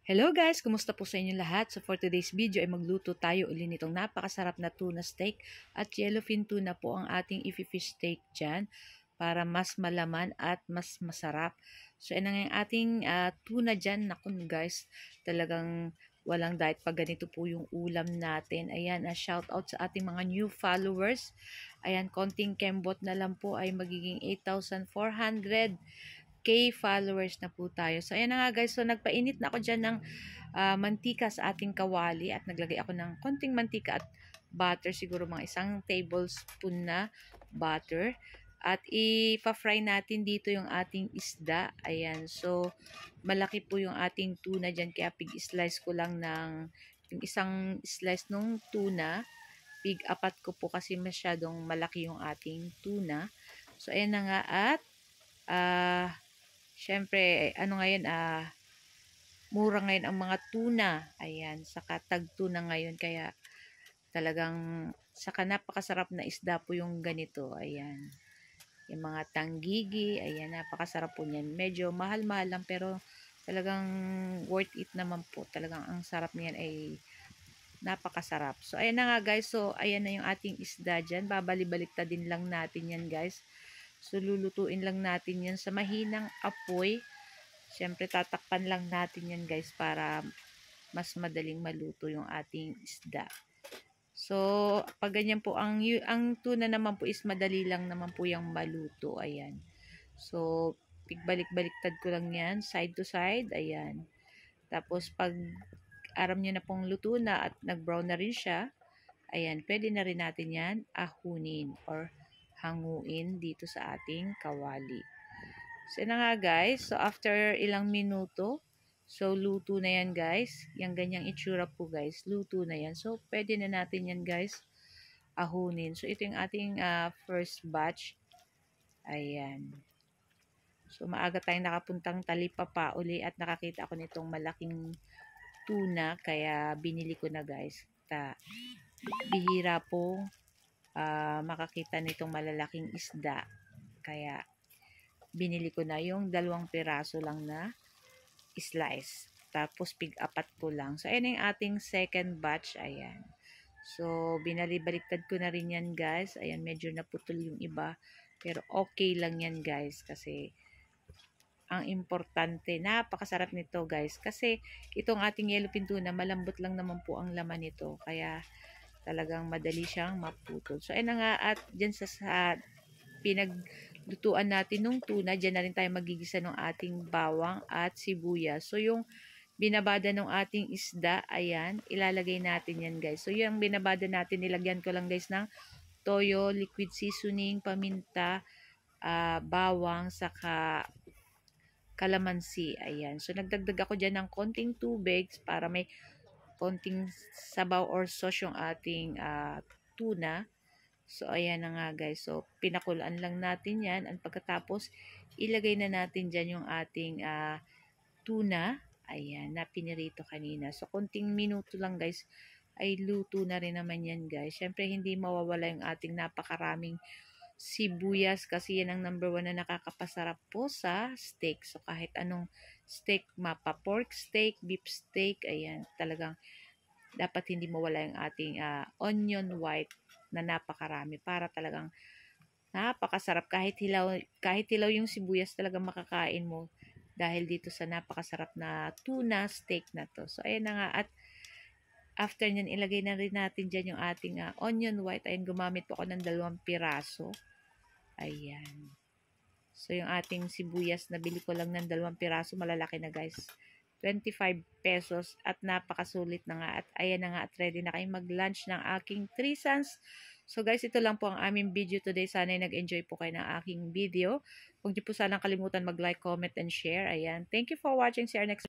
Hello guys! Kumusta po sa inyo lahat? So for today's video ay magluto tayo uli nitong napakasarap na tuna steak at yellowfin tuna po ang ating ifi-fish steak dyan para mas malaman at mas masarap. So yan ang ating tuna dyan. Naku guys, talagang walang diet pag ganito po yung ulam natin. Ayan, shout out sa ating mga new followers. Ayan, konting kembot na lang po ay magiging 8,400 followers na po tayo. So, ayan na nga guys. So, nagpainit na ako dyan ng mantika sa ating kawali at naglagay ako ng konting mantika at butter. Siguro mga 1 tablespoon na butter. At ipa-fry natin dito yung ating isda. Ayan. So, malaki po yung ating tuna dyan. Kaya pig-slice ko lang ng yung isang slice ng tuna. Pig-apat ko po kasi masyadong malaki yung ating tuna. So, ayan na nga at syempre, ano ngayon, mura ngayon ang mga tuna. Ayan, saka tag-tuna ngayon. Kaya talagang, saka napakasarap na isda po yung ganito. Ayan, yung mga tanggigi. Ayan, napakasarap po niyan. Medyo mahal-mahal lang pero talagang worth it naman po. Talagang ang sarap niyan ay napakasarap. So, ayan na nga guys. So, ayan na yung ating isda dyan. Babali-balikta din lang natin yan guys. So, lulutuin lang natin yan sa mahinang apoy. Siyempre, tatakpan lang natin yan guys para mas madaling maluto yung ating isda. So, pag ganyan po, ang tuna naman po is madali lang naman po yung maluto. Ayan. So, pigbalik-baliktad ko lang yan, side to side. Ayan. Tapos, pag aram nyo na pong luto na at nag-brown na rin siya, ayan, pwede na rin natin yan ahunin or hanguin dito sa ating kawali. So, yun na nga guys. So, after ilang minuto, so, luto na yan guys. Yung ganyang itsura po guys, luto na yan. So, pwede na natin yan guys ahunin. So, ito yung ating first batch. Ayan. So, maaga tayong nakapuntang Talipapa uli at nakakita ako nitong malaking tuna. Kaya, binili ko na guys. Bihira po makakita nitong malalaking isda. Kaya, binili ko na yung 2 piraso lang na slice. Tapos, pig-apat ko lang. So, ayan yung ating second batch. Ayan. So, binalibaliktad ko na rin yan, guys. Ayan, medyo naputol yung iba. Pero, okay lang yan, guys. Kasi, ang importante, napakasarap nito, guys. Kasi, itong ating yellowfin tuna, malambot lang naman po ang laman nito. Kaya, talagang madali siyang maputol. So, ayan na nga. At, dyan sa pinaglutuan natin nung tuna, dyan na rin tayo magigisa ng ating bawang at sibuyas. So, yung binabada ng ating isda, ayan, ilalagay natin yan guys. So, yung binabada natin, nilagyan ko lang guys ng toyo, liquid seasoning, paminta, bawang, saka kalamansi. Ayan. So, nagdagdag ako dyan ng konting tubig para may konting sabaw or sauce yung ating tuna. So, ayan na nga guys. So, pinakulaan lang natin yan. At pagkatapos, ilagay na natin dyan yung ating tuna. Ayan, na pinirito kanina. So, konting minuto lang guys, ay luto na rin naman yan guys. Siyempre, hindi mawawala yung ating napakaraming sibuyas kasi yan ang number 1 na nakakapasarap po sa steak. So, kahit anong steak, mapa pork steak, beef steak, ayan, talagang dapat hindi mawala yung ating onion white na napakarami para talagang napakasarap. Kahit hilaw yung sibuyas talagang makakain mo dahil dito sa napakasarap na tuna steak na to. So, ayan na nga. At after nyan, ilagay na rin natin dyan yung ating onion white. Ayan, gumamit po ako ng 2 piraso. Ayan. So, yung ating sibuyas, nabili ko lang ng 2 piraso. Malalaki na guys. 25 pesos at napakasulit na nga. At ayan na nga at ready na kayong mag-lunch ng aking 3 sons. So guys, ito lang po ang aming video today. Sana'y nag-enjoy po kayo ng aking video. Huwag niyo po sanang kalimutan mag-like, comment, and share. Ayan. Thank you for watching. See you next